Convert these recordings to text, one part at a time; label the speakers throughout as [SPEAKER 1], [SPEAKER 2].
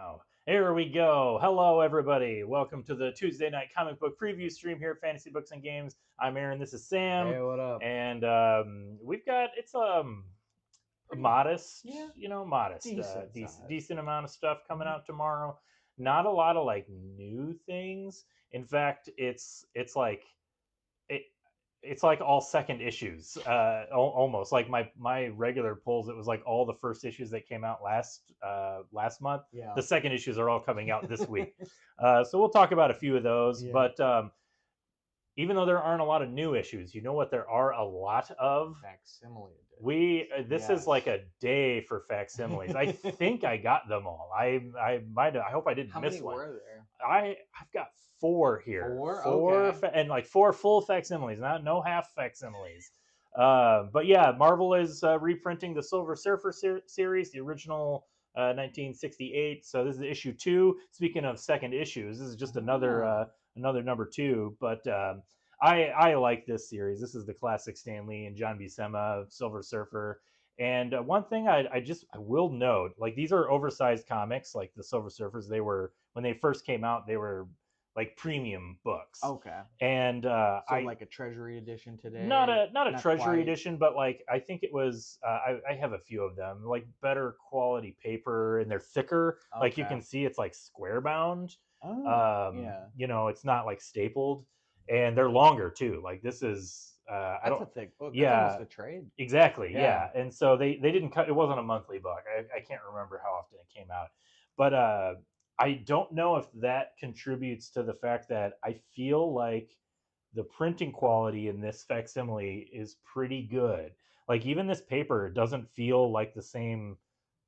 [SPEAKER 1] Wow. Here we go. Hello, everybody. Welcome to the Tuesday night comic book preview stream here at Fantasy Books and Games. I'm Aaron. This is Sam,
[SPEAKER 2] Hey, what up?
[SPEAKER 1] and we've got it's a
[SPEAKER 2] Pretty,
[SPEAKER 1] modest,
[SPEAKER 2] yeah,
[SPEAKER 1] modest,
[SPEAKER 2] decent size.
[SPEAKER 1] decent amount of stuff coming
[SPEAKER 2] Mhm.
[SPEAKER 1] out tomorrow. Not a lot of like new things. In fact, it's like it, it's like all second issues, almost like my regular pulls. It was like all the first issues that came out last month.
[SPEAKER 2] Yeah.
[SPEAKER 1] The second issues are all coming out this week, so we'll talk about a few of those.
[SPEAKER 2] Yeah.
[SPEAKER 1] But even though there aren't a lot of new issues, you know what there are a lot of.
[SPEAKER 2] Facsimile
[SPEAKER 1] We
[SPEAKER 2] editions.
[SPEAKER 1] This is like a day for facsimiles. I think I got them all. I might. I hope I didn't
[SPEAKER 2] How
[SPEAKER 1] miss
[SPEAKER 2] many
[SPEAKER 1] one.
[SPEAKER 2] were there?
[SPEAKER 1] I've got four here.
[SPEAKER 2] Four?
[SPEAKER 1] Four
[SPEAKER 2] Okay.
[SPEAKER 1] and like four full facsimiles, not no half facsimiles. But yeah, Marvel is reprinting the Silver Surfer series, the original 1968. So this is issue two. Speaking of second issues, this is just
[SPEAKER 2] Ah.
[SPEAKER 1] another number two. But I like this series. This is the classic Stan Lee and John Buscema Silver Surfer. And one thing I will note, like these are oversized comics, like the Silver Surfers. They were when they first came out, they were like premium books,
[SPEAKER 2] Okay.
[SPEAKER 1] and
[SPEAKER 2] So like a treasury edition
[SPEAKER 1] not
[SPEAKER 2] today?
[SPEAKER 1] a
[SPEAKER 2] Not
[SPEAKER 1] treasury
[SPEAKER 2] quite.
[SPEAKER 1] edition, but like I think it was. I have a few of them, like better quality paper, and they're thicker. Like you
[SPEAKER 2] Okay.
[SPEAKER 1] can see, it's like square bound.
[SPEAKER 2] Oh, yeah.
[SPEAKER 1] It's not like stapled, and they're longer too. Like this is, I
[SPEAKER 2] That's
[SPEAKER 1] don't.
[SPEAKER 2] a thick book. That's
[SPEAKER 1] Yeah,
[SPEAKER 2] almost a trade.
[SPEAKER 1] exactly.
[SPEAKER 2] Yeah.
[SPEAKER 1] Yeah, and so they didn't cut. It wasn't a monthly book. I can't remember how often it came out, but I don't know if that contributes to the fact that I feel like the printing quality in this facsimile is pretty good. Like even this paper doesn't feel like the same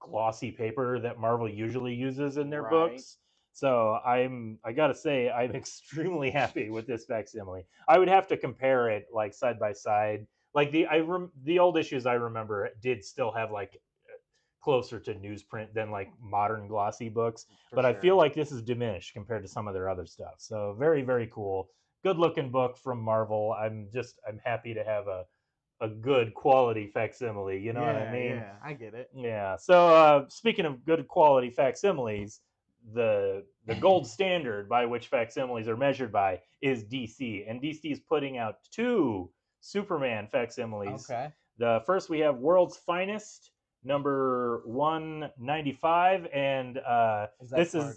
[SPEAKER 1] glossy paper that Marvel usually uses in their
[SPEAKER 2] Right.
[SPEAKER 1] books. So I gotta say I'm extremely happy with this facsimile. I would have to compare it like side by side. Like the old issues I remember did still have like closer to newsprint than like modern glossy books.
[SPEAKER 2] For
[SPEAKER 1] But I feel
[SPEAKER 2] sure.
[SPEAKER 1] like this is diminished compared to some of their other stuff. So very, very cool. Good looking book from Marvel. I'm happy to have a good quality facsimile. You know what I
[SPEAKER 2] Yeah,
[SPEAKER 1] mean?
[SPEAKER 2] yeah. I get it.
[SPEAKER 1] Yeah. So speaking of good quality facsimiles, the gold standard by which facsimiles are measured by is DC, and DC is putting out two Superman facsimiles.
[SPEAKER 2] Okay.
[SPEAKER 1] The first we have World's Finest, number 195, and
[SPEAKER 2] Is
[SPEAKER 1] this
[SPEAKER 2] that
[SPEAKER 1] is
[SPEAKER 2] part?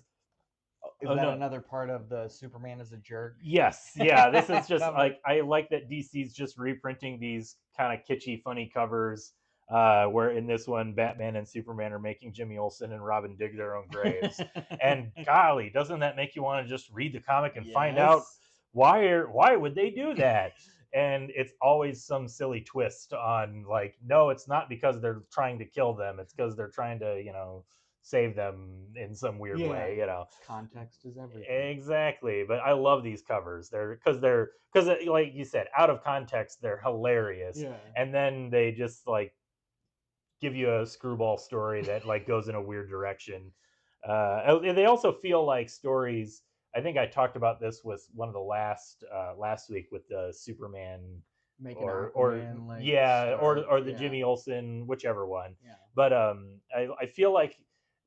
[SPEAKER 2] Is
[SPEAKER 1] oh
[SPEAKER 2] that
[SPEAKER 1] no,
[SPEAKER 2] another part of the Superman is a jerk?
[SPEAKER 1] yes, yeah. This is just
[SPEAKER 2] Cover.
[SPEAKER 1] like I like that DC's just reprinting these kind of kitschy, funny covers. Where in this one, Batman and Superman are making Jimmy Olsen and Robin dig their own graves, and golly, doesn't that make you want to just read the comic and find out
[SPEAKER 2] Yes.
[SPEAKER 1] why would they do that? And it's always some silly twist on like, no, it's not because they're trying to kill them; it's because they're trying to save them in some weird
[SPEAKER 2] Yeah.
[SPEAKER 1] way.
[SPEAKER 2] Context is everything.
[SPEAKER 1] Exactly, but I love these covers. They're like you said, out of context, they're hilarious,
[SPEAKER 2] Yeah.
[SPEAKER 1] and then they just like give you a screwball story that like goes in a weird direction. They also feel like stories. I think I talked about this with one of the last week with the Superman
[SPEAKER 2] Make an
[SPEAKER 1] or
[SPEAKER 2] Aquaman like
[SPEAKER 1] yeah
[SPEAKER 2] start.
[SPEAKER 1] or the
[SPEAKER 2] Yeah.
[SPEAKER 1] Jimmy Olsen, whichever one.
[SPEAKER 2] Yeah.
[SPEAKER 1] But I feel like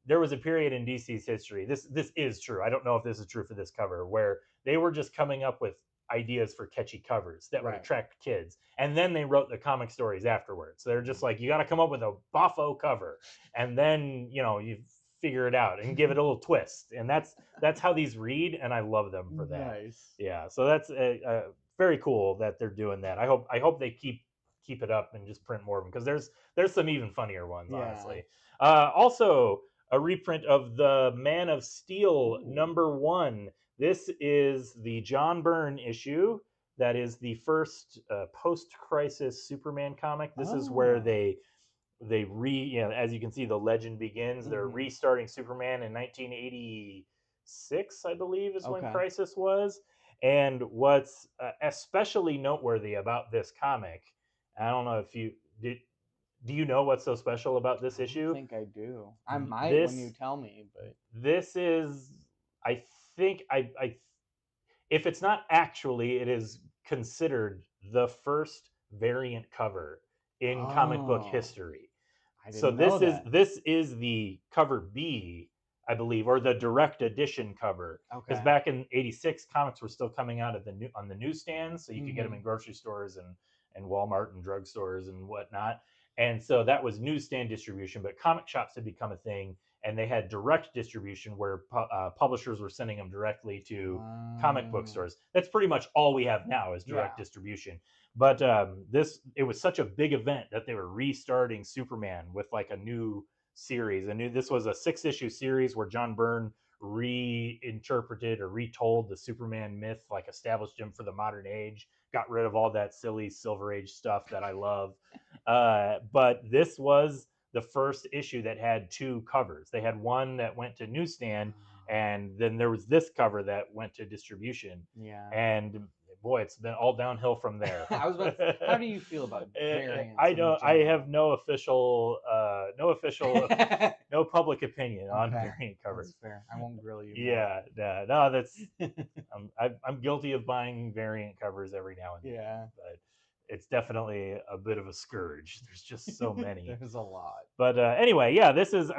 [SPEAKER 1] there was a period in DC's history. This is true. I don't know if this is true for this cover where they were just coming up with ideas for catchy covers that would
[SPEAKER 2] Right.
[SPEAKER 1] attract kids, and then they wrote the comic stories afterwards. So they're just like, you got to come up with a boffo cover, and then you figure it out and give it a little twist, and that's how these read, and I love them for that.
[SPEAKER 2] Nice.
[SPEAKER 1] Yeah, so that's very cool that they're doing that. I hope they keep it up and just print more of them because there's some even funnier ones,
[SPEAKER 2] Yeah.
[SPEAKER 1] honestly. Also, a reprint of the Man of Steel
[SPEAKER 2] Ooh.
[SPEAKER 1] #1. This is the John Byrne issue. That is the first post-crisis Superman comic. This is where
[SPEAKER 2] Oh.
[SPEAKER 1] as you can see, the legend begins. They're
[SPEAKER 2] Mm-hmm.
[SPEAKER 1] restarting Superman in 1986, I believe, is when
[SPEAKER 2] Okay.
[SPEAKER 1] Crisis was. And what's especially noteworthy about this comic, I don't know if you did. Do you know what's so special about
[SPEAKER 2] I
[SPEAKER 1] this
[SPEAKER 2] don't
[SPEAKER 1] issue?
[SPEAKER 2] think I do. I might when you
[SPEAKER 1] This
[SPEAKER 2] tell me, but
[SPEAKER 1] this is, I think, I if it's not actually, it is considered the first variant cover in comic book
[SPEAKER 2] oh,
[SPEAKER 1] history.
[SPEAKER 2] I
[SPEAKER 1] So
[SPEAKER 2] didn't know that.
[SPEAKER 1] this is the cover B. I believe, or the direct edition cover. Because
[SPEAKER 2] Okay.
[SPEAKER 1] back in '86, comics were still coming out at on the newsstands, so you could get them in grocery stores and Walmart and drugstores and whatnot. And so that was newsstand distribution, but comic shops had become a thing, and they had direct distribution where publishers were sending them directly to comic book stores. That's pretty much all we have now is direct distribution. But it was such a big event that they were restarting Superman with like a new series. This was a 6-issue series where John Byrne reinterpreted or retold the Superman myth, like established him for the modern age, got rid of all that silly Silver Age stuff that I love. But this was the first issue that had 2 covers. They had one that went to newsstand, and then there was this cover that went to distribution.
[SPEAKER 2] Yeah.
[SPEAKER 1] And boy, it's been all downhill from there.
[SPEAKER 2] I was about to, how do you feel about variants?
[SPEAKER 1] I have no official, no public opinion on variant covers.
[SPEAKER 2] That's fair. I won't grill you.
[SPEAKER 1] Yeah, no, that's. I'm guilty of buying variant covers every now and then.
[SPEAKER 2] Yeah,
[SPEAKER 1] but it's definitely a bit of a scourge. There's just so many.
[SPEAKER 2] There's a lot.
[SPEAKER 1] But anyway, yeah, this is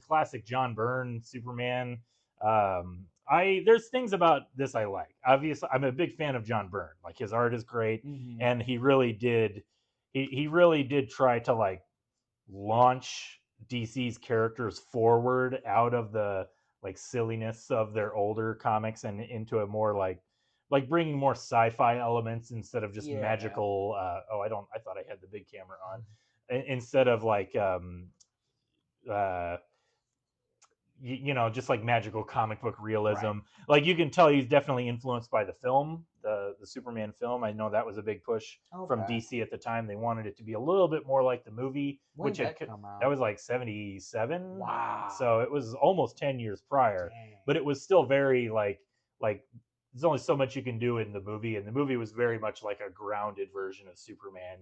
[SPEAKER 1] classic John Byrne Superman. There's things about this I like. Obviously, I'm a big fan of John Byrne. Like, his art is great, and he really did try to like launch DC's characters forward out of the like silliness of their older comics and into a more like bringing more sci-fi elements instead of just magical. I thought I had the big camera on. Instead of like just like magical comic book realism. Right. Like, you can tell he's definitely influenced by the film, the Superman film. I know that was a big push from DC at the time. They wanted it to be a little bit more like the movie,
[SPEAKER 2] when did that come out?
[SPEAKER 1] That was like 77.
[SPEAKER 2] Wow.
[SPEAKER 1] So it was almost 10 years prior. Dang. But it was still very like there's only so much you can do in the movie, and the movie was very much like a grounded version of Superman.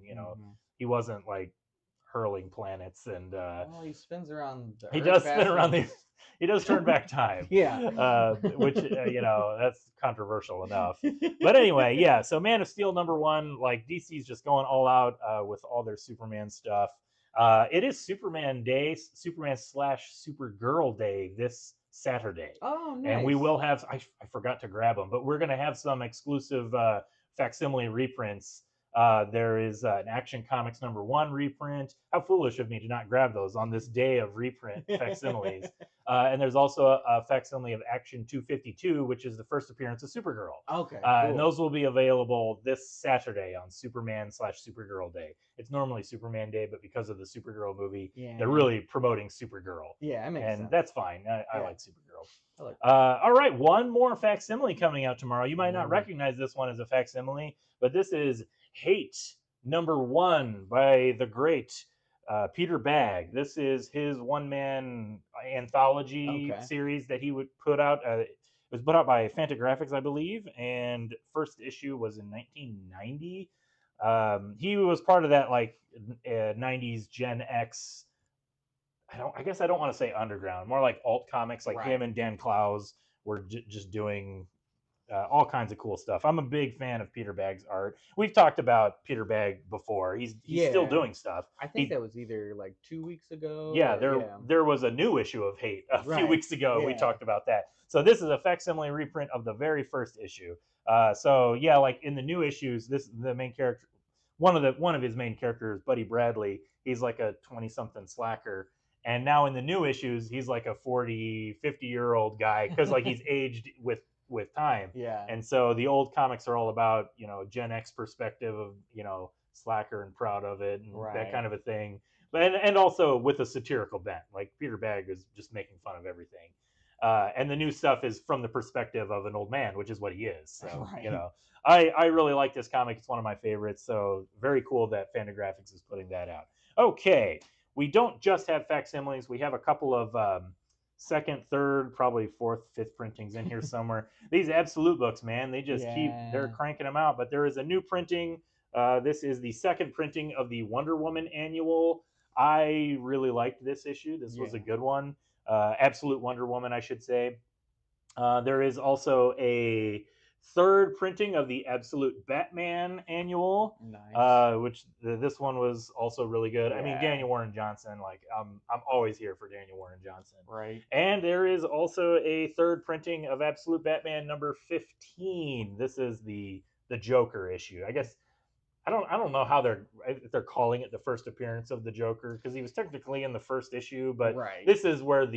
[SPEAKER 1] He wasn't like hurling planets and
[SPEAKER 2] well, he spins around the
[SPEAKER 1] he does spin around the he does turn back time. Which that's controversial enough. But anyway, yeah, so Man of Steel #1, like, DC's just going all out with all their Superman stuff. It is Superman Day, Superman/Supergirl Day this Saturday.
[SPEAKER 2] Oh, nice.
[SPEAKER 1] And we will have, I forgot to grab them, but we're going to have some exclusive facsimile reprints. There is an Action Comics #1 reprint. How foolish of me to not grab those on this day of reprint facsimiles. And there's also a facsimile of Action 252, which is the first appearance of Supergirl.
[SPEAKER 2] Okay. Cool.
[SPEAKER 1] And those will be available this Saturday on Superman/Supergirl Day. It's normally Superman Day, but because of the Supergirl movie, they're really promoting Supergirl.
[SPEAKER 2] Yeah, that makes sense.
[SPEAKER 1] And that's fine. I like Supergirl. All right, one more facsimile coming out tomorrow. You might not recognize this one as a facsimile, but this is Hate #1 by the great Peter Bagge. This is his one-man anthology series that he would put out. It was put out by Fantagraphics, I believe, and first issue was in 1990. He was part of that like 90s Gen X. I guess I don't want to say underground, more like alt comics. Like him and Dan Clowes were just doing all kinds of cool stuff. I'm a big fan of Peter Bagge's art. We've talked about Peter Bagge before. He's still doing stuff.
[SPEAKER 2] I think that was either like 2 weeks ago.
[SPEAKER 1] Yeah, there was a new issue of Hate a few weeks ago. We talked about that. So this is a facsimile reprint of the very first issue. So yeah, like in the new issues, the main character, one of his main characters, Buddy Bradley, he's like a 20-something slacker. And now in the new issues, he's like a 40, 50-year-old guy because like he's aged with time.
[SPEAKER 2] Yeah.
[SPEAKER 1] And so the old comics are all about, Gen X perspective of, slacker and proud of it and that kind of a thing. But and also with a satirical bent. Like Peter Bagge is just making fun of everything. And the new stuff is from the perspective of an old man, which is what he is. So, I really like this comic. It's one of my favorites. So very cool that Fantagraphics is putting that out. Okay. We don't just have facsimiles. We have a couple of second, third, probably fourth, fifth printings in here somewhere. These Absolute books, man, they just they're cranking them out. But there is a new printing. This is the second printing of the Wonder Woman annual. I really liked this issue. This was a good one. Absolute Wonder Woman, I should say. There is also a third printing of the Absolute Batman annual,
[SPEAKER 2] Nice.
[SPEAKER 1] which this one was also really good. I mean,
[SPEAKER 2] Yeah.
[SPEAKER 1] Daniel Warren Johnson, like I'm always here for Daniel Warren Johnson.
[SPEAKER 2] Right.
[SPEAKER 1] And there is also a third printing of Absolute Batman number 15. This is the Joker issue. I guess I don't know how if they're calling it the first appearance of the Joker, because he was technically in the first issue, but
[SPEAKER 2] Right.
[SPEAKER 1] this is where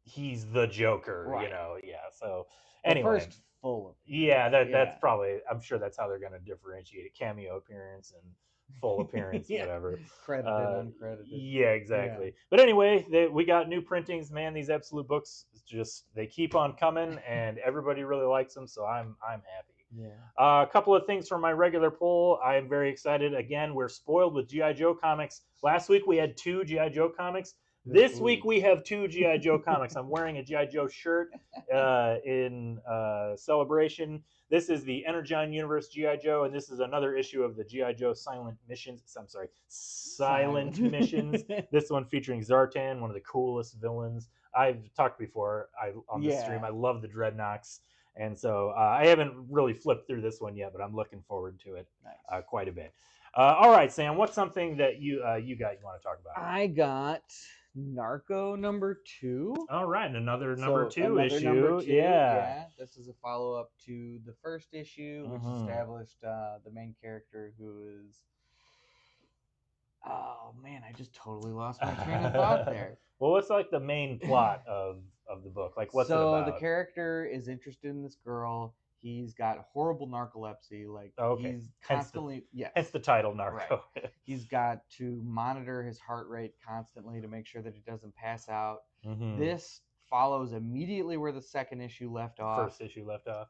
[SPEAKER 1] he's the Joker,
[SPEAKER 2] Right.
[SPEAKER 1] Yeah. So
[SPEAKER 2] The
[SPEAKER 1] anyway,
[SPEAKER 2] first full.
[SPEAKER 1] yeah, that's probably, I'm sure that's how they're going to differentiate a cameo appearance and full appearance,
[SPEAKER 2] Yeah.
[SPEAKER 1] whatever.
[SPEAKER 2] Credited, uncredited.
[SPEAKER 1] Yeah, exactly. But anyway, we got new printings, man. These Absolute books just they keep on coming, and everybody really likes them, so I'm happy.
[SPEAKER 2] Yeah.
[SPEAKER 1] A couple of things from my regular poll. I am very excited. Again, we're spoiled with G.I. Joe comics. Last week we had 2 G.I. Joe comics. This week we have 2 G.I. Joe comics. I'm wearing a G.I. Joe shirt in celebration. This is the Energon Universe G.I. Joe, and this is another issue of the G.I. Joe Silent Missions. I'm sorry, Silent Missions. This one featuring Zartan, one of the coolest villains. I've talked before on this stream. I love the Dreadnoks. And so I haven't really flipped through this one yet, but I'm looking forward to it quite a bit. All right, Sam, what's something that you want to talk about?
[SPEAKER 2] I got Narco number 2.
[SPEAKER 1] All right, and another number 2 issue. Yeah.
[SPEAKER 2] This is a follow-up to the first issue, which established the main character, who is... Oh, man, I just totally lost my train of thought there.
[SPEAKER 1] Well, what's like the main plot of the book? Like, what's it about?
[SPEAKER 2] So the character is interested in this girl. He's got horrible narcolepsy. Like, he's constantly...
[SPEAKER 1] Hence the title, Narco.
[SPEAKER 2] Right. He's got to monitor his heart rate constantly to make sure that he doesn't pass out. This follows immediately where the second issue left off.
[SPEAKER 1] First issue left off.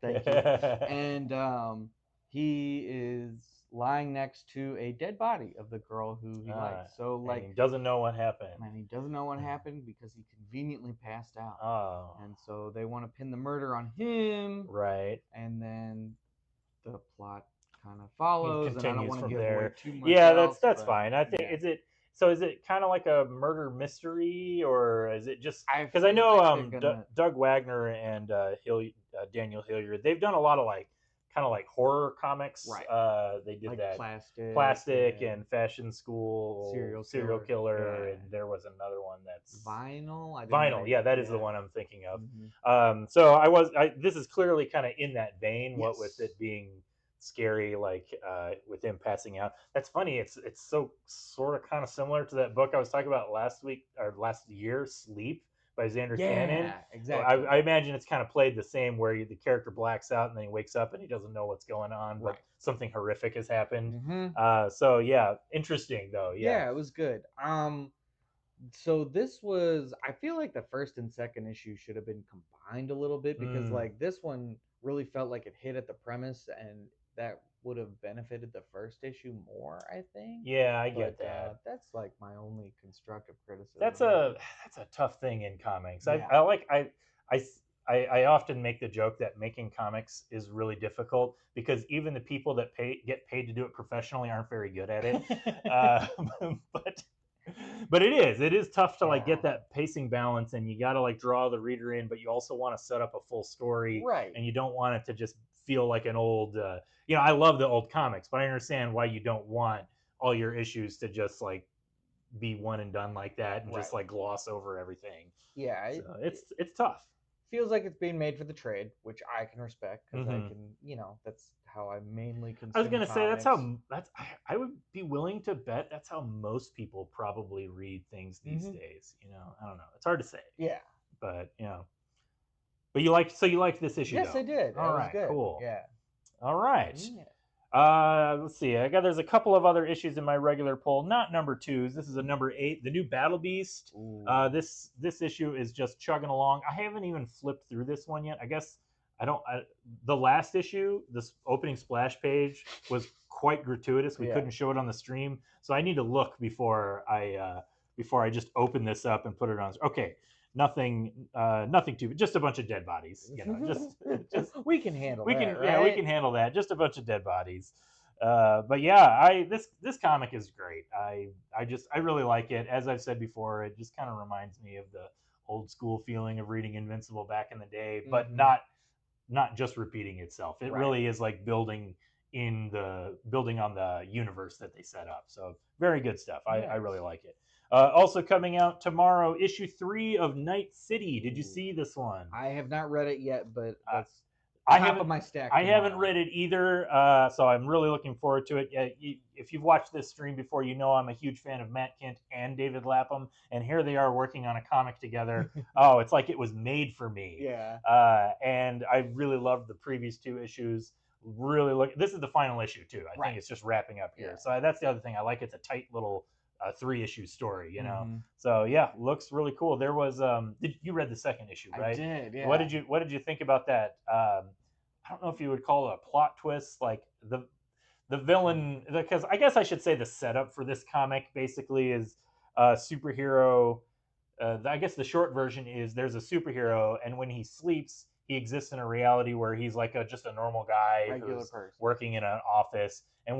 [SPEAKER 2] Thank you. And he is lying next to a dead body of the girl who he likes. So, like,
[SPEAKER 1] and he doesn't know what happened.
[SPEAKER 2] And he doesn't know what happened because he conveniently passed out.
[SPEAKER 1] Oh.
[SPEAKER 2] And so they want to pin the murder on him.
[SPEAKER 1] Right.
[SPEAKER 2] And then the plot kind of follows.
[SPEAKER 1] Continues
[SPEAKER 2] and I don't want to give away too much.
[SPEAKER 1] Yeah, that's fine. I think is it kind of like a murder mystery, or is it just because I know Doug Wagner and Daniel Hilliard, they've done a lot of kind of like horror comics.
[SPEAKER 2] Right.
[SPEAKER 1] They did
[SPEAKER 2] like
[SPEAKER 1] that
[SPEAKER 2] Plastic
[SPEAKER 1] and Fashion School, Serial Killer, and there was another one that's
[SPEAKER 2] Vinyl.
[SPEAKER 1] Yeah, that is the one I'm thinking of. So this is clearly kind of in that vein. What with it being scary, like with him passing out. That's funny. It's so sort of kind of similar to that book I was talking about last year, Sleep, by Xander Cannon.
[SPEAKER 2] Exactly.
[SPEAKER 1] So I imagine it's kind of played the same, where the character blacks out and then he wakes up and he doesn't know what's going on, but something horrific has happened. So yeah, interesting though.
[SPEAKER 2] Yeah, it was good. So this was, I feel like the first and second issue should have been combined a little bit, because like this one really felt like it hit at the premise, and that would have benefited the first issue more, I think.
[SPEAKER 1] Yeah, I get that.
[SPEAKER 2] That's like my only constructive criticism.
[SPEAKER 1] That's a tough thing in comics. Yeah. I often make the joke that making comics is really difficult, because even the people that get paid to do it professionally aren't very good at it. But it is tough to like get that pacing balance, and you got to like draw the reader in, but you also want to set up a full story,
[SPEAKER 2] right?
[SPEAKER 1] And you don't want it to just feel like an old I love the old comics, but I understand why you don't want all your issues to just like be one and done like that, and just like gloss over everything.
[SPEAKER 2] Yeah,
[SPEAKER 1] so it's tough.
[SPEAKER 2] Feels like it's being made for the trade, which I can respect, because I can, that's how I mainly consume.
[SPEAKER 1] I was gonna say I would be willing to bet that's how most people probably read things these days. I don't know. It's hard to say.
[SPEAKER 2] Yeah.
[SPEAKER 1] But but you liked this issue?
[SPEAKER 2] Yes,
[SPEAKER 1] though.
[SPEAKER 2] I did.
[SPEAKER 1] All right,
[SPEAKER 2] good.
[SPEAKER 1] Cool.
[SPEAKER 2] Yeah.
[SPEAKER 1] All right. Yeah. Let's see. There's a couple of other issues in my regular poll, not number 2s. This is a number 8, the new Battle Beast. This issue is just chugging along. I haven't even flipped through this one yet. I guess the last issue, this opening splash page was quite gratuitous. We couldn't show it on the stream, so I need to look before I just open this up and put it on. Okay. Nothing too, just a bunch of dead bodies. Just
[SPEAKER 2] we can handle.
[SPEAKER 1] We can handle that. Just a bunch of dead bodies. But yeah, this comic is great. I really like it. As I've said before, it just kind of reminds me of the old school feeling of reading Invincible back in the day, but not not just repeating itself. It
[SPEAKER 2] Right.
[SPEAKER 1] really is like building on the universe that they set up. So very good stuff. I really
[SPEAKER 2] Nice.
[SPEAKER 1] like it. Also coming out tomorrow, issue 3 of Night City. Did you
[SPEAKER 2] Ooh.
[SPEAKER 1] see this one?
[SPEAKER 2] I have not read it yet, but that's
[SPEAKER 1] I
[SPEAKER 2] top
[SPEAKER 1] haven't
[SPEAKER 2] of my stack.
[SPEAKER 1] I haven't
[SPEAKER 2] tomorrow.
[SPEAKER 1] read it either, so I'm really looking forward to it. If you've watched this stream before, you know I'm a huge fan of Matt Kent and David Lapham, and here they are working on a comic together. Oh, it's like it was made for me.
[SPEAKER 2] Yeah.
[SPEAKER 1] And I really loved the previous 2 issues. Really look. This is the final issue too. I think it's just wrapping up here.
[SPEAKER 2] Yeah.
[SPEAKER 1] So that's the other thing I like. It's a tight little 3-issue story, you know.
[SPEAKER 2] Mhm.
[SPEAKER 1] So yeah, looks really cool. There was you read the second issue, right?
[SPEAKER 2] I did. Yeah.
[SPEAKER 1] What did you think about that? I don't know if you would call it a plot twist, like the villain, because I guess I should say the setup for this comic basically is a superhero. I guess the short version is there's a superhero, and when he sleeps, he exists in a reality where he's like just a normal guy
[SPEAKER 2] Regular
[SPEAKER 1] who's
[SPEAKER 2] person.
[SPEAKER 1] working in an office. And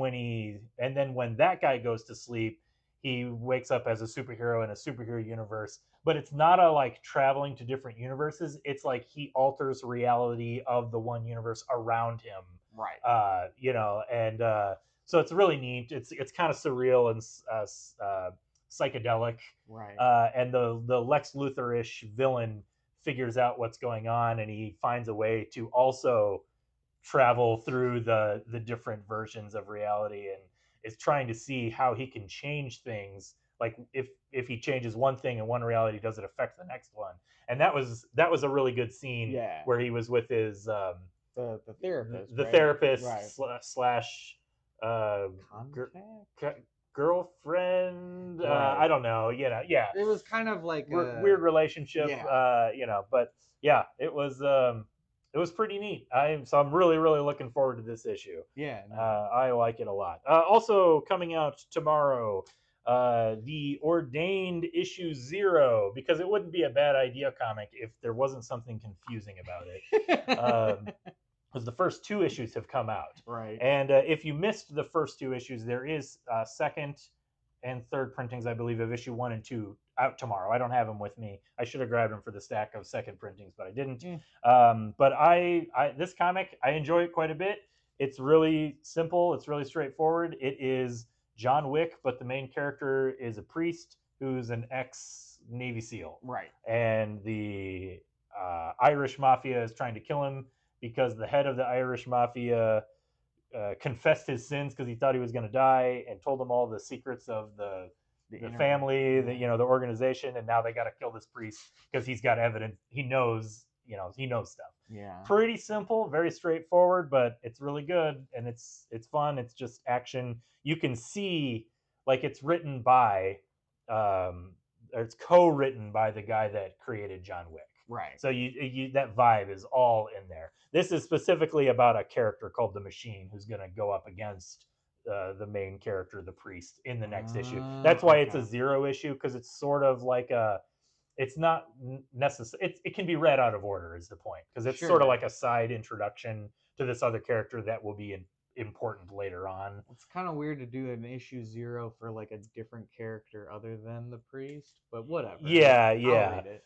[SPEAKER 1] then when that guy goes to sleep, he wakes up as a superhero in a superhero universe. But it's not a like traveling to different universes. It's like he alters reality of the one universe around him.
[SPEAKER 2] Right.
[SPEAKER 1] You know, and so it's really neat. It's kind of surreal and psychedelic.
[SPEAKER 2] Right.
[SPEAKER 1] And the Lex Luthor-ish villain figures out what's going on, and he finds a way to also travel through the different versions of reality, and is trying to see how he can change things. Like if he changes one thing in one reality, does it affect the next one? And that was a really good scene.
[SPEAKER 2] Yeah.
[SPEAKER 1] Where he was with his
[SPEAKER 2] the therapist.
[SPEAKER 1] the
[SPEAKER 2] right?
[SPEAKER 1] therapist
[SPEAKER 2] Right.
[SPEAKER 1] slash girlfriend.
[SPEAKER 2] Right.
[SPEAKER 1] I don't know. You know, yeah.
[SPEAKER 2] It was kind of like a
[SPEAKER 1] Weird relationship.
[SPEAKER 2] Yeah.
[SPEAKER 1] You know, but yeah, it was pretty neat. I'm really looking forward to this issue.
[SPEAKER 2] Yeah. No.
[SPEAKER 1] I like it a lot. Also coming out tomorrow, the Ordained issue 0, because it wouldn't be a bad idea comic if there wasn't something confusing about it. Because the first 2 issues have come out.
[SPEAKER 2] Right.
[SPEAKER 1] And if you missed the first 2 issues, there is second and third printings, I believe, of issue 1 and 2 out tomorrow. I don't have them with me. I should have grabbed them for the stack of second printings, but I didn't. But this comic, I enjoy it quite a bit. It's really simple. It's really straightforward. It is John Wick, but the main character is a priest who's an ex-Navy SEAL.
[SPEAKER 2] Right.
[SPEAKER 1] And the Irish mafia is trying to kill him because the head of the Irish mafia confessed his sins because he thought he was going to die, and told them all the secrets of the family, the organization, and now they got to kill this priest because he's got evidence. He knows stuff.
[SPEAKER 2] Yeah.
[SPEAKER 1] Pretty simple, very straightforward, but it's really good, and it's fun. It's just action. You can see like it's written by, or it's co-written by the guy that created John Wick.
[SPEAKER 2] Right.
[SPEAKER 1] So you that vibe is all in there. This is specifically about a character called the Machine who's going to go up against the main character, the priest, in the next issue. That's why it's a 0 issue, because it's sort of like it's not necessary. It can be read out of order, is the point, because it's sort of like a side introduction to this other character that will be important later on.
[SPEAKER 2] It's kind of weird to do an issue 0 for like a different character other than the priest, but whatever.
[SPEAKER 1] Yeah.
[SPEAKER 2] I'll read
[SPEAKER 1] it.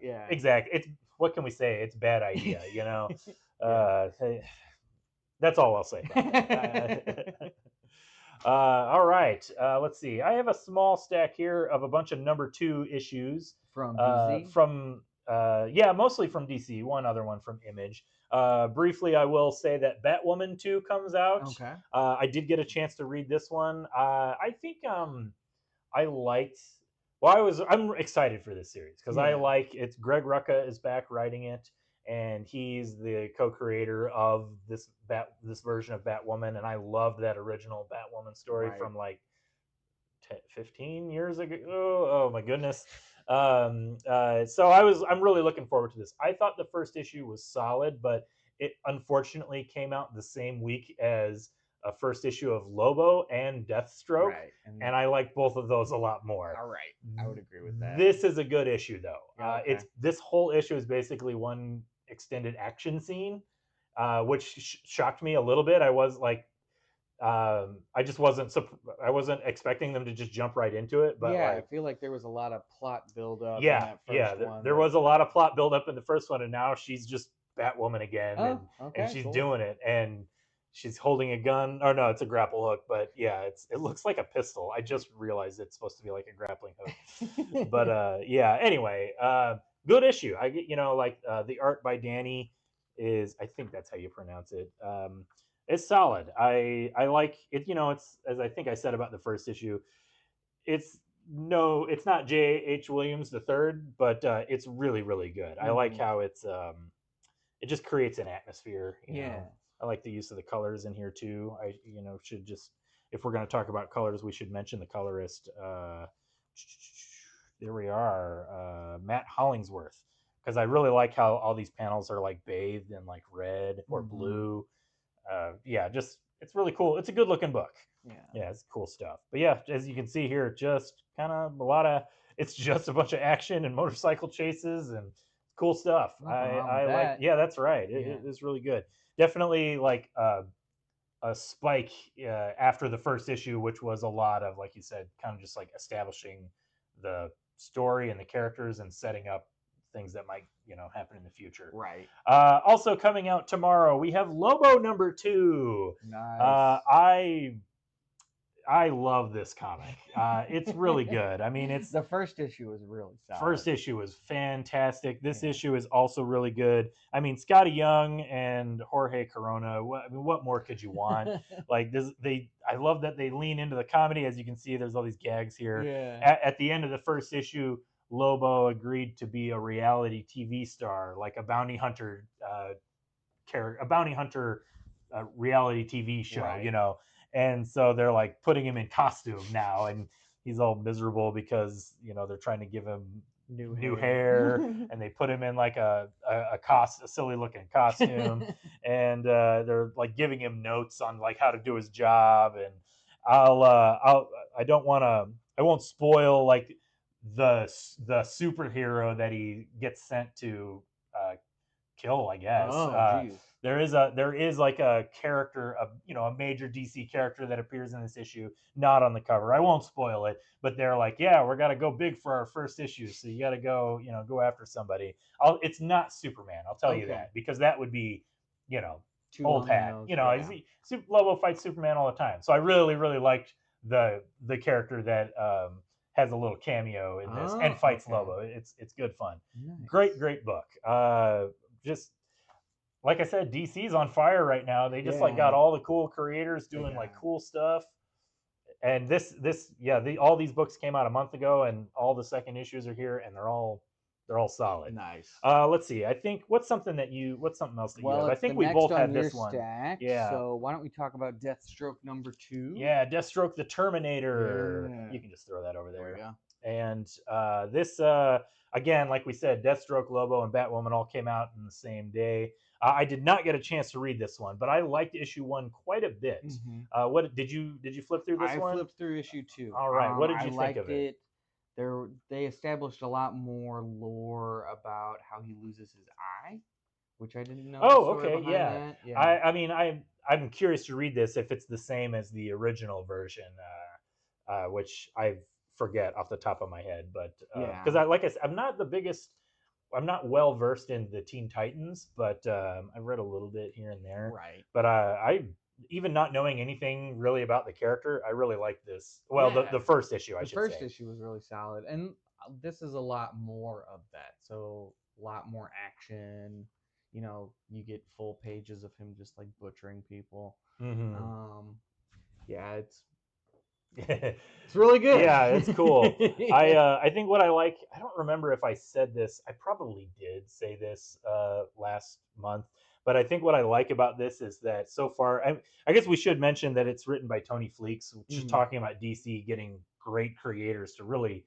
[SPEAKER 2] Yeah.
[SPEAKER 1] Exactly. It's, what can we say? It's bad idea, you know. That's all I'll say. All right. Let's see. I have a small stack here of a bunch of number 2 issues
[SPEAKER 2] from DC.
[SPEAKER 1] Mostly from DC. One other one from Image. Briefly, I will say that Batwoman 2 comes out.
[SPEAKER 2] Okay.
[SPEAKER 1] I did get a chance to read this one. I think I liked. Well, I'm excited for this series because I like it's Greg Rucka is back writing it, and he's the co-creator of this version of Batwoman, and I loved that original Batwoman story from like 15 years ago. Oh my goodness. So I'm really looking forward to this. I thought the first issue was solid, but it unfortunately came out the same week as a first issue of Lobo and Deathstroke,
[SPEAKER 2] right.
[SPEAKER 1] And I like both of those a lot more.
[SPEAKER 2] All right, I would agree with that.
[SPEAKER 1] This is a good issue, though.
[SPEAKER 2] Okay.
[SPEAKER 1] This whole issue is basically one extended action scene, which shocked me a little bit. I was like, I wasn't expecting them to just jump right into it. But
[SPEAKER 2] yeah, I feel like there was a lot of plot build up.
[SPEAKER 1] Yeah,
[SPEAKER 2] in that first one,
[SPEAKER 1] there was a lot of plot build up in the first one, and now she's just Batwoman again,
[SPEAKER 2] Oh,
[SPEAKER 1] and
[SPEAKER 2] okay,
[SPEAKER 1] she's
[SPEAKER 2] cool.
[SPEAKER 1] doing it, and she's holding a gun. Oh no, it's a grapple hook, but yeah, it looks like a pistol. I just realized it's supposed to be like a grappling hook. But yeah. Anyway, good issue. I get like the art by Danny is, I think that's how you pronounce it. It's solid. I like it. It's, as I think I said about the first issue. It's no, it's not J.H. Williams the third, but it's really really good. I like
[SPEAKER 2] Hmm.
[SPEAKER 1] how it just creates an atmosphere.
[SPEAKER 2] Yeah.
[SPEAKER 1] I like the use of the colors in here too. I should just, if we're going to talk about colors, we should mention the colorist. There we are, Matt Hollingsworth, because I really like how all these panels are like bathed in like red or
[SPEAKER 2] Hmm.
[SPEAKER 1] blue. Yeah, just it's really cool. It's a good looking book.
[SPEAKER 2] Yeah.
[SPEAKER 1] Yeah, it's cool stuff. But yeah, as you can see here, just kind of a lot of, it's just a bunch of action and motorcycle chases and cool stuff.
[SPEAKER 2] Nothing wrong with
[SPEAKER 1] I like.
[SPEAKER 2] that.
[SPEAKER 1] Yeah, that's right.
[SPEAKER 2] Yeah.
[SPEAKER 1] It is really good. Definitely like a spike after the first issue, which was a lot of, like you said, kind of just like establishing the story and the characters and setting up things that might happen in the future.
[SPEAKER 2] Right.
[SPEAKER 1] Also coming out tomorrow, we have Lobo #2.
[SPEAKER 2] Nice.
[SPEAKER 1] I love this comic. It's really good. I mean, it's
[SPEAKER 2] The first issue was really solid.
[SPEAKER 1] first issue was fantastic. This
[SPEAKER 2] Yeah.
[SPEAKER 1] issue is also really good. I mean, Scotty Young and Jorge Corona. What more could you want? Like this, I love that they lean into the comedy. As you can see, there's all these gags here.
[SPEAKER 2] Yeah.
[SPEAKER 1] At the end of the first issue, Lobo agreed to be a reality TV star, like a bounty hunter a bounty hunter reality TV show,
[SPEAKER 2] Right.
[SPEAKER 1] and so they're like putting him in costume now, and he's all miserable because they're trying to give him new hair, and they put him in like a silly looking costume, and they're like giving him notes on like how to do his job, and I'll I don't want to, I won't spoil like the superhero that he gets sent to kill, I guess.
[SPEAKER 2] Oh, geez.
[SPEAKER 1] There is like a character, a major DC character that appears in this issue, not on the cover. I won't spoil it, but they're like, yeah, we're gotta go big for our first issue, so you gotta go, go after somebody. It's not Superman, I'll tell you
[SPEAKER 2] Okay.
[SPEAKER 1] that, because that would be, you know,
[SPEAKER 2] Too
[SPEAKER 1] old
[SPEAKER 2] on the
[SPEAKER 1] hat.
[SPEAKER 2] nose.
[SPEAKER 1] I
[SPEAKER 2] Yeah.
[SPEAKER 1] see Lobo fights Superman all the time, so I really really liked the character that has a little cameo in this and
[SPEAKER 2] Oh,
[SPEAKER 1] fights
[SPEAKER 2] okay.
[SPEAKER 1] Lobo. It's good fun.
[SPEAKER 2] Nice.
[SPEAKER 1] Great book. Just like I said, DC's on fire right now. They just like got
[SPEAKER 2] Yeah.
[SPEAKER 1] all the cool creators
[SPEAKER 2] They
[SPEAKER 1] doing like
[SPEAKER 2] got.
[SPEAKER 1] cool stuff. And all these books came out a month ago, and all the second issues are here, and they're all solid.
[SPEAKER 2] Nice.
[SPEAKER 1] Let's see. I think what's something else that you
[SPEAKER 2] Well,
[SPEAKER 1] have? I
[SPEAKER 2] it's the
[SPEAKER 1] think we
[SPEAKER 2] next
[SPEAKER 1] both
[SPEAKER 2] on
[SPEAKER 1] had
[SPEAKER 2] your
[SPEAKER 1] this one.
[SPEAKER 2] stack.
[SPEAKER 1] Yeah,
[SPEAKER 2] So why don't we talk about Deathstroke #2?
[SPEAKER 1] yeah. Deathstroke the Terminator.
[SPEAKER 2] Yeah.
[SPEAKER 1] You can just throw that over
[SPEAKER 2] There we
[SPEAKER 1] there.
[SPEAKER 2] go.
[SPEAKER 1] And this again, like we said, Deathstroke, Lobo, and Batwoman all came out in the same day. I did not get a chance to read this one, but I liked issue 1 quite a bit.
[SPEAKER 2] Mm-hmm.
[SPEAKER 1] What did you flip through this
[SPEAKER 2] I
[SPEAKER 1] one?
[SPEAKER 2] flipped through issue 2.
[SPEAKER 1] All right, what did
[SPEAKER 2] I
[SPEAKER 1] you think
[SPEAKER 2] liked
[SPEAKER 1] of it?
[SPEAKER 2] it. They established a lot more lore about how he loses his eye, which I didn't know.
[SPEAKER 1] Oh,
[SPEAKER 2] The story
[SPEAKER 1] okay,
[SPEAKER 2] behind
[SPEAKER 1] yeah.
[SPEAKER 2] that. Yeah.
[SPEAKER 1] I mean, I'm curious to read this if it's the same as the original version, which I forget off the top of my head, but because
[SPEAKER 2] Yeah.
[SPEAKER 1] like I said, I'm not well versed in the Teen Titans, but I've read a little bit here and there.
[SPEAKER 2] Right.
[SPEAKER 1] But I even not knowing anything really about the character, I really like this. Well,
[SPEAKER 2] Yeah.
[SPEAKER 1] the first issue, I
[SPEAKER 2] The
[SPEAKER 1] should
[SPEAKER 2] first
[SPEAKER 1] say.
[SPEAKER 2] issue was really solid, and this is a lot more of that. So a lot more action. You get full pages of him just like butchering people.
[SPEAKER 1] Mm-hmm.
[SPEAKER 2] Yeah, it's really good.
[SPEAKER 1] Yeah, it's cool. I think what I like, I don't remember if I said this. I probably did say this last month, but I think what I like about this is that so far, I guess we should mention that it's written by Tony Fleecs, just talking about DC getting great creators to really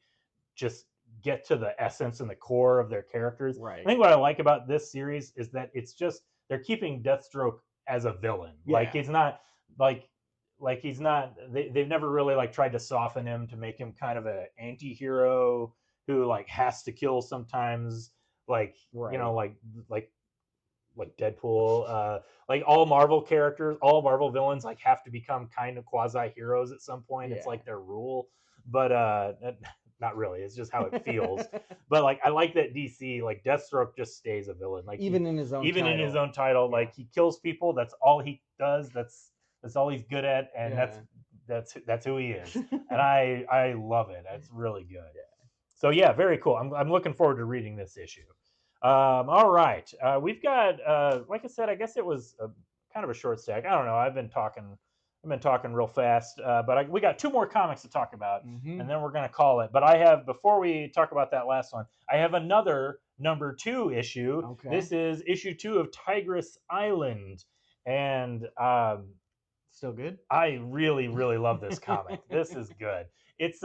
[SPEAKER 1] just get to the essence and the core of their characters.
[SPEAKER 2] Right.
[SPEAKER 1] I think what I like about this series is that it's just they're keeping Deathstroke as a villain.
[SPEAKER 2] Yeah.
[SPEAKER 1] Like it's not like he's not they've never really like tried to soften him to make him kind of an anti-hero who like has to kill sometimes, like
[SPEAKER 2] Right.
[SPEAKER 1] like Deadpool. Like all Marvel characters, all Marvel villains like have to become kind of quasi heroes at some point. It's
[SPEAKER 2] Yeah.
[SPEAKER 1] like their rule. But not really. It's just how it feels. But like I like that DC, like Deathstroke just stays a villain. Like
[SPEAKER 2] Even in his own
[SPEAKER 1] even in his
[SPEAKER 2] title.
[SPEAKER 1] own title,
[SPEAKER 2] Yeah.
[SPEAKER 1] like he kills people. That's all he does. That's all he's good at, and
[SPEAKER 2] Yeah.
[SPEAKER 1] that's who he is. And I love it. It's really good. So yeah, very cool. I'm looking forward to reading this issue. All right, we've got like I said, I guess it was kind of a short stack. I don't know. I've been talking real fast, but we got two more comics to talk about, and then we're gonna call it. But I have before we talk about that last one, I have another number 2 issue.
[SPEAKER 2] Okay.
[SPEAKER 1] This is issue 2 of Tigress Island, and
[SPEAKER 2] Still good.
[SPEAKER 1] I really love this comic. This is good. It's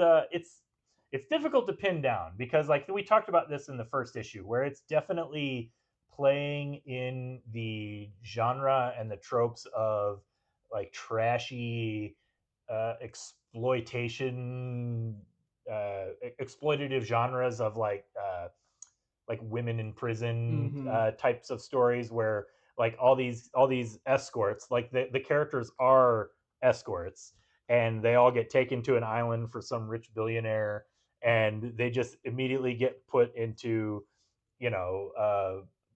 [SPEAKER 1] it's difficult to pin down because like we talked about this in the first issue where it's definitely playing in the genre and the tropes of like trashy exploitation exploitative genres of like women in prison types of stories where like all these escorts like the characters are escorts and they all get taken to an island for some rich billionaire and they just immediately get put into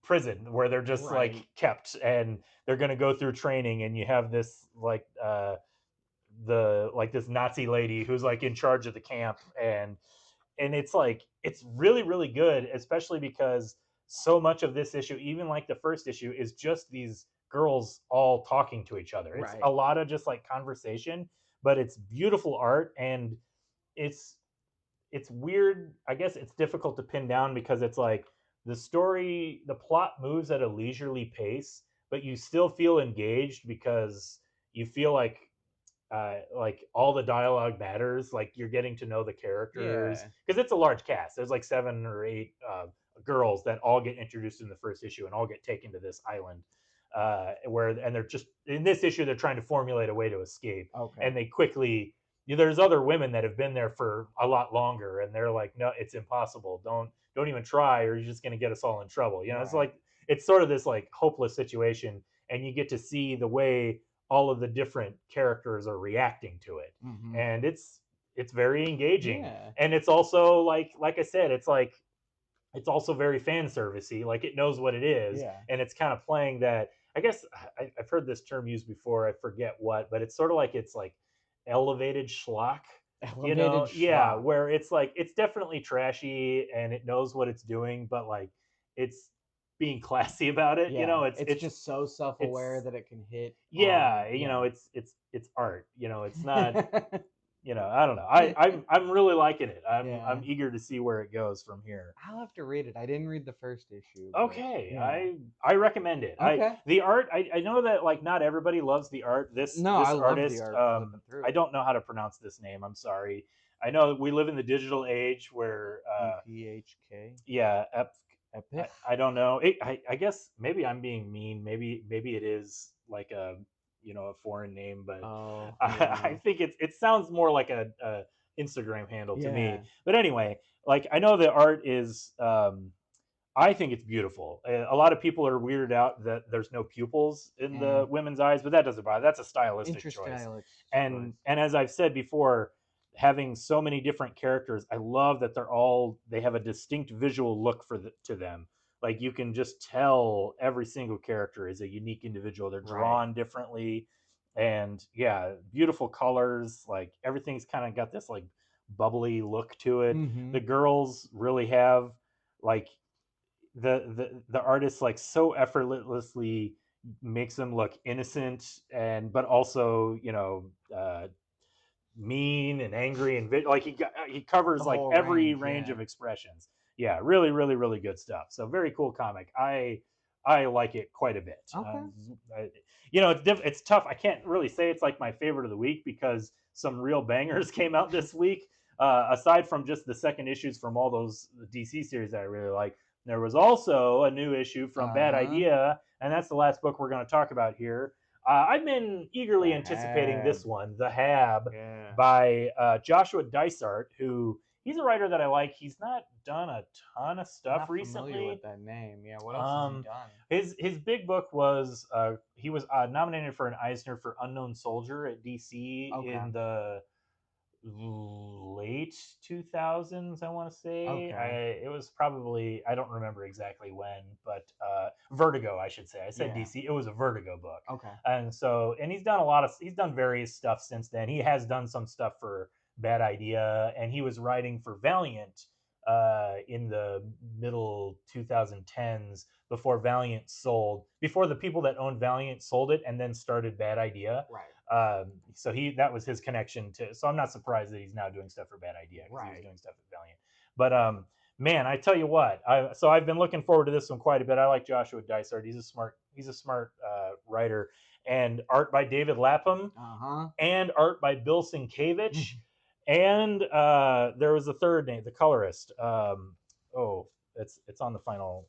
[SPEAKER 1] prison where they're just like
[SPEAKER 2] Right.
[SPEAKER 1] kept and they're going to go through training and you have this like the like this Nazi lady who's like in charge of the camp and it's like it's really good especially because so much of this issue even like the first issue is just these girls all talking to each other. It's
[SPEAKER 2] Right.
[SPEAKER 1] a lot of just like conversation but it's beautiful art and it's it's weird. I guess it's difficult to pin down because it's like the plot moves at a leisurely pace but you still feel engaged because you feel like all the dialogue matters. Like you're getting to know the characters
[SPEAKER 2] Yeah.
[SPEAKER 1] because it's a large cast. There's like 7 or 8 girls that all get introduced in the first issue and all get taken to this island. Where and they're just in this issue they're trying to formulate a way to escape,
[SPEAKER 2] Okay.
[SPEAKER 1] and they quickly. There's other women that have been there for a lot longer, and they're like, "No, it's impossible. Don't even try, or you're just going to get us all in trouble." It's
[SPEAKER 2] Right.
[SPEAKER 1] like it's sort of this like hopeless situation, and you get to see the way all of the different characters are reacting to it and it's very engaging
[SPEAKER 2] Yeah.
[SPEAKER 1] and it's also like I said it's also very fan servicey. Like it knows what it is
[SPEAKER 2] Yeah.
[SPEAKER 1] and it's kind of playing that. I guess I've heard this term used before. I forget what, but it's sort of like it's like elevated schlock.
[SPEAKER 2] Elevated
[SPEAKER 1] Yeah,
[SPEAKER 2] schlock.
[SPEAKER 1] where it's like it's definitely trashy and it knows what it's doing, but like it's being classy about it.
[SPEAKER 2] Yeah.
[SPEAKER 1] It's
[SPEAKER 2] just so self-aware
[SPEAKER 1] it's
[SPEAKER 2] that it can hit
[SPEAKER 1] yeah,
[SPEAKER 2] on yeah.
[SPEAKER 1] it's art. It's not. I don't know. I'm really liking it. I'm
[SPEAKER 2] Yeah.
[SPEAKER 1] eager to see where it goes from here.
[SPEAKER 2] I'll have to read it. I didn't read the first issue. But
[SPEAKER 1] Okay,
[SPEAKER 2] yeah.
[SPEAKER 1] I recommend it.
[SPEAKER 2] Okay.
[SPEAKER 1] The art. I know that like not everybody loves the art.
[SPEAKER 2] No,
[SPEAKER 1] This
[SPEAKER 2] I love the
[SPEAKER 1] artist.
[SPEAKER 2] art flipping through
[SPEAKER 1] I
[SPEAKER 2] it.
[SPEAKER 1] don't know how to pronounce this name. I'm sorry. I know we live in the digital age where
[SPEAKER 2] EPHK.
[SPEAKER 1] yeah,
[SPEAKER 2] Epic.
[SPEAKER 1] I don't know. I guess maybe I'm being mean. Maybe it is like a a foreign name, but
[SPEAKER 2] Oh.
[SPEAKER 1] I think it sounds more like a Instagram handle to
[SPEAKER 2] Yeah.
[SPEAKER 1] me. But anyway, like I know the art is. I think it's beautiful. A lot of people are weirded out that there's no pupils in the women's eyes, but that doesn't bother. That's a stylistic choice. And as I've said before, having so many different characters, I love that they have a distinct visual look to them. Like you can just tell every single character is a unique individual. They're drawn differently, and yeah, beautiful colors. Like everything's kind of got this like bubbly look to it. The girls really have like the artist like so effortlessly makes them look innocent and but also mean and angry and like he covers like every range of expressions. Yeah, really good stuff. So very cool comic. I like it quite a bit.
[SPEAKER 2] Okay.
[SPEAKER 1] It's tough. I can't really say it's like my favorite of the week because some real bangers came out this week. Aside from just the second issues from all those DC series that I really like, there was also a new issue from Bad Idea, and that's the last book we're going to talk about here. I've been eagerly anticipating this one, The Hab, by Joshua Dysart, who he's a writer that I like. He's not done a ton of stuff
[SPEAKER 2] Not
[SPEAKER 1] recently.
[SPEAKER 2] Familiar with that name? Yeah. What else has he done?
[SPEAKER 1] His big book was he was nominated for an Eisner for Unknown Soldier at DC in the late 2000s, I want to say.
[SPEAKER 2] Okay.
[SPEAKER 1] It was probably, I don't remember exactly when, but Vertigo, I should say. I said
[SPEAKER 2] Yeah.
[SPEAKER 1] DC. It was a Vertigo book.
[SPEAKER 2] Okay.
[SPEAKER 1] And so, and he's done various stuff since then. He has done some stuff for Bad Idea, and he was writing for Valiant in the middle 2010s before Valiant sold, before the people that owned Valiant sold it and then started Bad Idea.
[SPEAKER 2] Right.
[SPEAKER 1] So that was his connection to. So I'm not surprised that he's now doing stuff for Bad Idea because he was
[SPEAKER 2] Right.
[SPEAKER 1] doing stuff at Valiant. But man, I tell you what, I've been looking forward to this one quite a bit. I like Joshua Dysart. He's a smart writer, and art by David Lapham,
[SPEAKER 2] Uh-huh.
[SPEAKER 1] and art by Bill Sienkiewicz, and there was a third name, the colorist. Oh, it's on the final.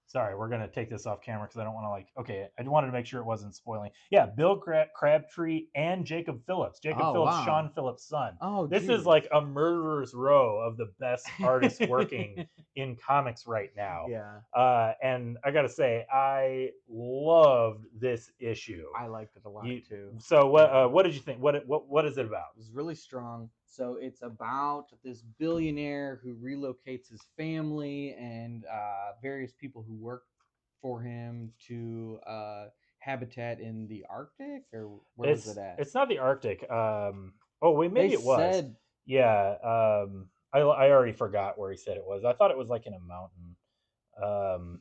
[SPEAKER 1] Sorry, we're gonna take this off camera because I don't want to Okay, I wanted to make sure it wasn't spoiling. Yeah, Bill Crabtree and Jacob Phillips. Jacob
[SPEAKER 2] Oh,
[SPEAKER 1] Phillips,
[SPEAKER 2] wow.
[SPEAKER 1] Sean Phillips' son.
[SPEAKER 2] Oh,
[SPEAKER 1] This is
[SPEAKER 2] geez.
[SPEAKER 1] like a murderer's row of the best artists working in comics right now.
[SPEAKER 2] Yeah.
[SPEAKER 1] And I gotta say, I loved this issue.
[SPEAKER 2] I liked it a lot too.
[SPEAKER 1] So what did you think? What is it about?
[SPEAKER 2] It was really strong. So it's about this billionaire who relocates his family and various people who work for him to habitat in the Arctic, or where was it at?
[SPEAKER 1] It's not the Arctic. Oh wait, maybe
[SPEAKER 2] They
[SPEAKER 1] it was.
[SPEAKER 2] said,
[SPEAKER 1] Yeah. I already forgot where he said it was. I thought it was like in a mountain. Um,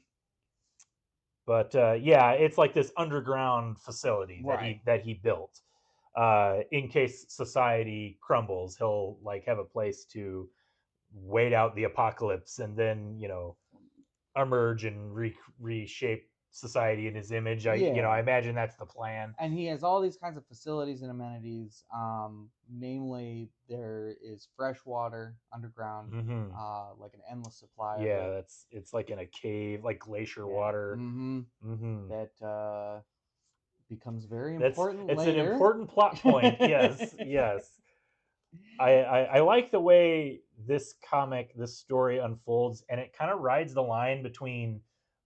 [SPEAKER 1] but yeah, it's like this underground facility
[SPEAKER 2] right.
[SPEAKER 1] that he built. In case society crumbles, he'll like have a place to wait out the apocalypse and then emerge and reshape society in his image. I
[SPEAKER 2] Yeah.
[SPEAKER 1] imagine that's the plan.
[SPEAKER 2] And he has all these kinds of facilities and amenities. Namely, there is fresh water underground,
[SPEAKER 1] Mm-hmm.
[SPEAKER 2] like an endless supply of
[SPEAKER 1] Yeah,
[SPEAKER 2] it.
[SPEAKER 1] it's like in a cave, like glacier
[SPEAKER 2] Yeah.
[SPEAKER 1] water.
[SPEAKER 2] Mm-hmm.
[SPEAKER 1] Mm-hmm.
[SPEAKER 2] That becomes very
[SPEAKER 1] That's
[SPEAKER 2] important
[SPEAKER 1] it's an
[SPEAKER 2] later.
[SPEAKER 1] important plot point. Yes, yes. I like the way this story unfolds, and it kind of rides the line between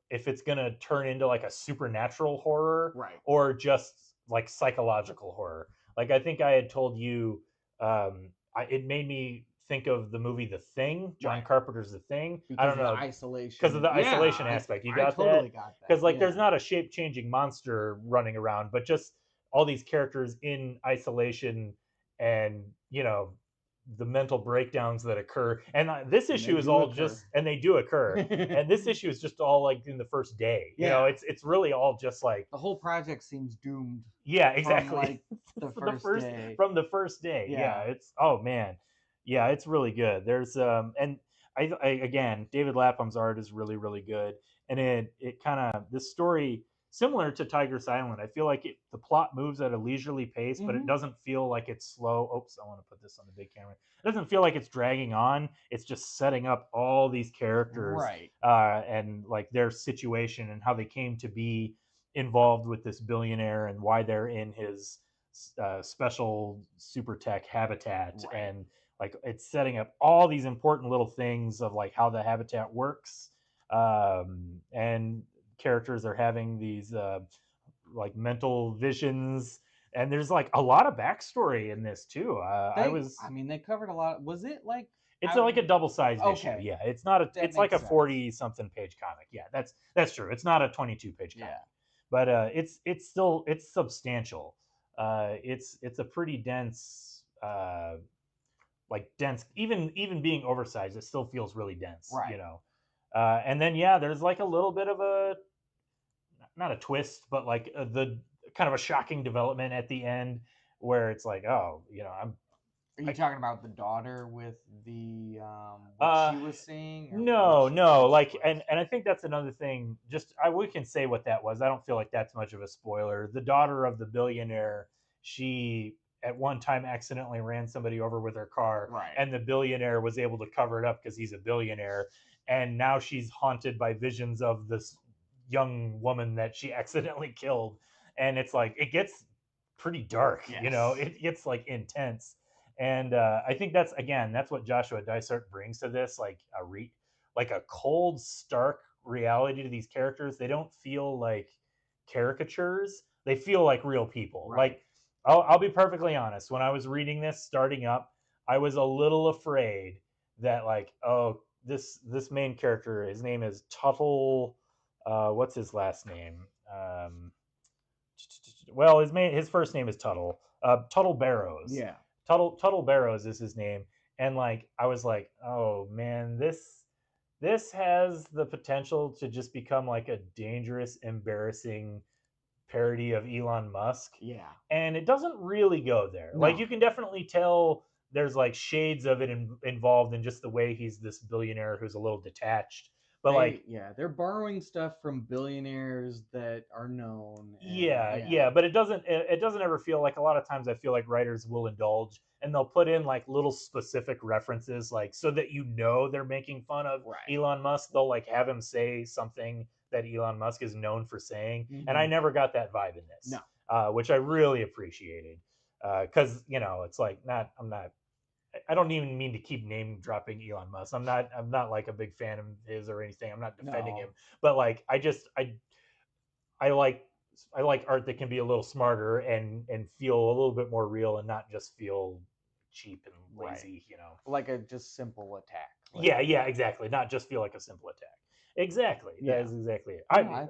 [SPEAKER 1] if it's gonna turn into like a supernatural horror
[SPEAKER 2] Right.
[SPEAKER 1] or just like psychological horror. Like I think I had told you, it made me think of the movie The Thing, John
[SPEAKER 2] Right.
[SPEAKER 1] Carpenter's The Thing. I
[SPEAKER 2] Because
[SPEAKER 1] don't
[SPEAKER 2] of the
[SPEAKER 1] know,
[SPEAKER 2] isolation.
[SPEAKER 1] because of the
[SPEAKER 2] Yeah,
[SPEAKER 1] isolation aspect. You
[SPEAKER 2] I
[SPEAKER 1] got
[SPEAKER 2] totally
[SPEAKER 1] that?
[SPEAKER 2] got that.
[SPEAKER 1] Because like there's
[SPEAKER 2] Yeah.
[SPEAKER 1] not a shape changing monster running around, but just all these characters in isolation, and the mental breakdowns that occur. And this
[SPEAKER 2] And they
[SPEAKER 1] issue is
[SPEAKER 2] do
[SPEAKER 1] all
[SPEAKER 2] occur.
[SPEAKER 1] just, and they do occur. And this issue is just all like in the first day.
[SPEAKER 2] Yeah.
[SPEAKER 1] It's really all just like,
[SPEAKER 2] The whole project seems doomed.
[SPEAKER 1] yeah,
[SPEAKER 2] From
[SPEAKER 1] exactly.
[SPEAKER 2] like the first day.
[SPEAKER 1] From the first day. Yeah,
[SPEAKER 2] Yeah.
[SPEAKER 1] it's, oh man, yeah, it's really good. There's and I again, David Lapham's art is really really good, and it kind of, this story, similar to Tiger's Island. I feel like the plot moves at a leisurely pace, but it
[SPEAKER 2] Mhm.
[SPEAKER 1] doesn't feel like it's slow. Oops, I want to put this on the big camera. It doesn't feel like it's dragging on. It's just setting up all these characters,
[SPEAKER 2] Right.
[SPEAKER 1] and like their situation and how they came to be involved with this billionaire and why they're in his special super tech habitat.
[SPEAKER 2] Right.
[SPEAKER 1] And like it's setting up all these important little things of like how the habitat works, and characters are having these like mental visions, and there's like a lot of backstory in this too.
[SPEAKER 2] I mean, they covered a lot. Was it like
[SPEAKER 1] It's
[SPEAKER 2] out?
[SPEAKER 1] like a double sized issue.
[SPEAKER 2] Okay.
[SPEAKER 1] Yeah, it's not a.
[SPEAKER 2] That
[SPEAKER 1] It's like a
[SPEAKER 2] makes sense.
[SPEAKER 1] 40 something page comic. Yeah, that's true. It's not a 22-page comic,
[SPEAKER 2] Yeah.
[SPEAKER 1] but it's still, it's substantial. It's a pretty dense, like dense. Even being oversized, it still feels really dense.
[SPEAKER 2] Right.
[SPEAKER 1] And then yeah, there's like a little bit of a, not a twist, but like the kind of a shocking development at the end where it's like, oh, I'm.
[SPEAKER 2] Are you
[SPEAKER 1] I-
[SPEAKER 2] talking about the daughter with the what
[SPEAKER 1] Uh,
[SPEAKER 2] she was seeing? Or
[SPEAKER 1] No,
[SPEAKER 2] which
[SPEAKER 1] no, like,
[SPEAKER 2] was?
[SPEAKER 1] and I think that's another thing. Just we can say what that was. I don't feel like that's much of a spoiler. The daughter of the billionaire, she at one time accidentally ran somebody over with her car,
[SPEAKER 2] Right.
[SPEAKER 1] and the billionaire was able to cover it up because he's a billionaire. And now she's haunted by visions of this young woman that she accidentally killed, and it's like it gets pretty dark.
[SPEAKER 2] Yes.
[SPEAKER 1] It gets like intense. And I think that's what Joshua Dysart brings to this, like like a cold, stark reality to these characters. They don't feel like caricatures; they feel like real people.
[SPEAKER 2] Right.
[SPEAKER 1] Like I'll be perfectly honest. When I was reading this starting up, I was a little afraid that like, oh, this main character, his name is Tuttle. What's his last name? Um, well, his first name is Tuttle. Tuttle Barrows.
[SPEAKER 2] Yeah.
[SPEAKER 1] Tuttle Barrows is his name, and like I was like, oh man, this has the potential to just become like a dangerous, embarrassing parody of Elon Musk.
[SPEAKER 2] Yeah.
[SPEAKER 1] And it doesn't really go there.
[SPEAKER 2] No.
[SPEAKER 1] Like you can definitely tell there's like shades of it involved in just the way he's this billionaire who's a little detached. But like,
[SPEAKER 2] yeah, they're borrowing stuff from billionaires that are known. And,
[SPEAKER 1] yeah, but it doesn't ever feel like, a lot of times I feel like writers will indulge and they'll put in like little specific references, like so that you know they're making fun of
[SPEAKER 2] Right.
[SPEAKER 1] Elon Musk. They'll like have him say something that Elon Musk is known for saying, and I
[SPEAKER 2] Mhm.
[SPEAKER 1] never got that vibe in this.
[SPEAKER 2] No.
[SPEAKER 1] Which I really appreciated, because it's like, I don't even mean to keep name dropping Elon Musk. I'm not like a big fan of his or anything. I'm not defending
[SPEAKER 2] No.
[SPEAKER 1] him, but like I like I like art that can be a little smarter and feel a little bit more real and not just feel cheap and lazy.
[SPEAKER 2] Like a just simple attack. Like,
[SPEAKER 1] Yeah, exactly. Not just feel like a simple attack. Exactly.
[SPEAKER 2] Yeah.
[SPEAKER 1] That is exactly it.
[SPEAKER 2] No,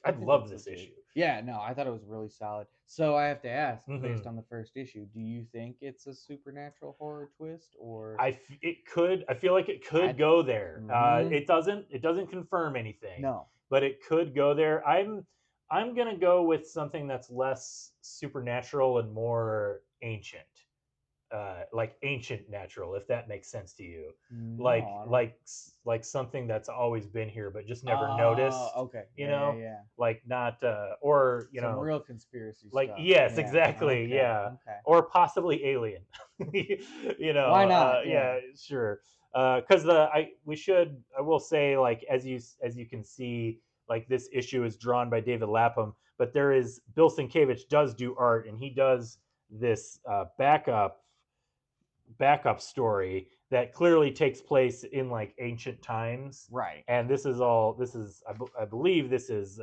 [SPEAKER 1] I
[SPEAKER 2] think
[SPEAKER 1] love
[SPEAKER 2] that's
[SPEAKER 1] this
[SPEAKER 2] okay.
[SPEAKER 1] issue.
[SPEAKER 2] Yeah, no, I thought it was really solid. So I have to ask, based
[SPEAKER 1] Mhm.
[SPEAKER 2] on the first issue, do you think it's a supernatural horror twist, or
[SPEAKER 1] I feel like it could
[SPEAKER 2] I-
[SPEAKER 1] go there.
[SPEAKER 2] Mhm.
[SPEAKER 1] It doesn't confirm anything,
[SPEAKER 2] no?
[SPEAKER 1] but it could go there. I'm gonna go with something that's less supernatural and more ancient, like ancient natural, if that makes sense to you.
[SPEAKER 2] No,
[SPEAKER 1] Like
[SPEAKER 2] I don't.
[SPEAKER 1] like something that's always been here but just never noticed.
[SPEAKER 2] Okay.
[SPEAKER 1] You
[SPEAKER 2] Yeah,
[SPEAKER 1] know,
[SPEAKER 2] yeah.
[SPEAKER 1] like not or
[SPEAKER 2] Some real conspiracy
[SPEAKER 1] like,
[SPEAKER 2] stuff.
[SPEAKER 1] yes,
[SPEAKER 2] Yeah.
[SPEAKER 1] exactly,
[SPEAKER 2] Okay.
[SPEAKER 1] yeah,
[SPEAKER 2] Okay.
[SPEAKER 1] or possibly alien.
[SPEAKER 2] Why not?
[SPEAKER 1] Yeah, sure. Because I will say, like, as you can see, like, this issue is drawn by David Lapham, but there is Bill Sienkiewicz does do art, and he does this backup story that clearly takes place in like ancient times.
[SPEAKER 2] Right.
[SPEAKER 1] And this is I believe this is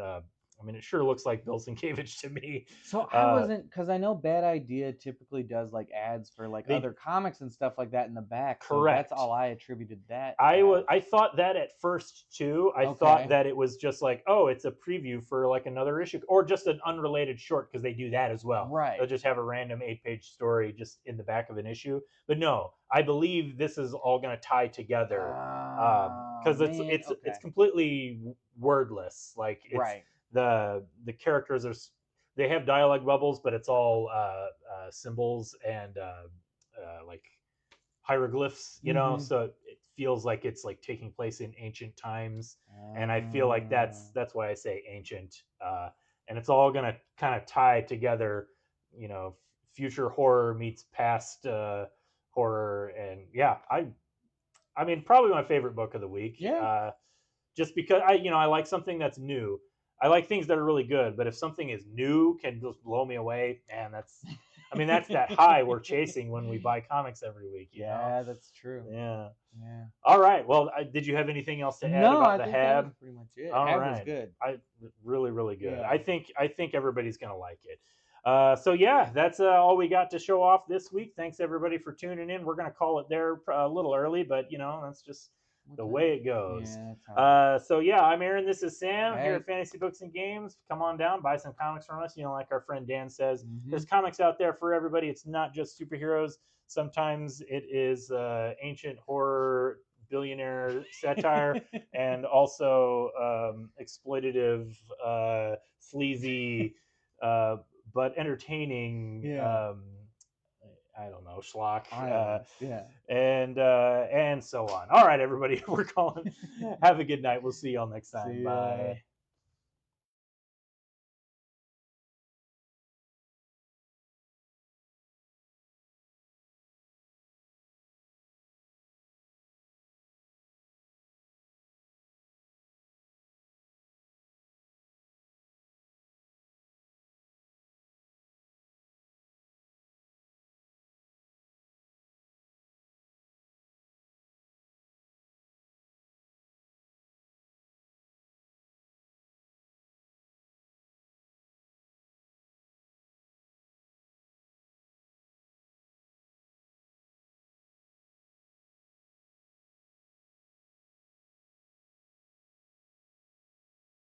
[SPEAKER 1] I mean, it sure looks like Bill Sienkiewicz to me.
[SPEAKER 2] So I wasn't, because I know Bad Idea typically does like ads for like
[SPEAKER 1] They
[SPEAKER 2] other comics and stuff like that in the back. So
[SPEAKER 1] Correct.
[SPEAKER 2] that's all I attributed that.
[SPEAKER 1] I thought that at first too. I thought
[SPEAKER 2] Okay.
[SPEAKER 1] that it was just like, oh, it's a preview for like another issue or just an unrelated short, because they do that as well.
[SPEAKER 2] Right.
[SPEAKER 1] They'll just have a random 8-page story just in the back of an issue. But no, I believe this is all going to tie together, because it's completely wordless. Like, it's
[SPEAKER 2] right.
[SPEAKER 1] the characters they have dialogue bubbles, but it's all symbols and like hieroglyphs,
[SPEAKER 2] Mhm.
[SPEAKER 1] so it feels like it's like taking place in ancient times. And I feel like that's why I say ancient. And it's all gonna kind of tie together, future horror meets past horror. And yeah, I mean, probably my favorite book of the week.
[SPEAKER 2] Yeah.
[SPEAKER 1] Just because I like something that's new. I like things that are really good, but if something is new can just blow me away, man, that's that high we're chasing when we buy comics every week.
[SPEAKER 2] Yeah, that's true.
[SPEAKER 1] Yeah.
[SPEAKER 2] Yeah.
[SPEAKER 1] All right. Well, did you have anything else to add
[SPEAKER 2] No,
[SPEAKER 1] about
[SPEAKER 2] I
[SPEAKER 1] the
[SPEAKER 2] think that
[SPEAKER 1] Hab?
[SPEAKER 2] was pretty much it.
[SPEAKER 1] All
[SPEAKER 2] Hab
[SPEAKER 1] right.
[SPEAKER 2] was good.
[SPEAKER 1] Really, really good.
[SPEAKER 2] Yeah.
[SPEAKER 1] I think everybody's gonna like it. So yeah, that's all we got to show off this week. Thanks everybody for tuning in. We're gonna call it there a little early, but that's just the way it goes.
[SPEAKER 2] Yeah,
[SPEAKER 1] So yeah, I'm Aaron. This is Sam here
[SPEAKER 2] Hey.
[SPEAKER 1] at Fantasy Books and Games. Come on down, buy some comics from us. Like our friend Dan says,
[SPEAKER 2] Mhm.
[SPEAKER 1] there's comics out there for everybody. It's not just superheroes. Sometimes it is ancient horror, billionaire satire, and also exploitative, sleazy, but entertaining.
[SPEAKER 2] Yeah.
[SPEAKER 1] I don't know, schlock.
[SPEAKER 2] Yeah.
[SPEAKER 1] And so on. All right, everybody, we're calling. Have a good night. We'll see y'all next time.
[SPEAKER 2] See ya.
[SPEAKER 1] Bye.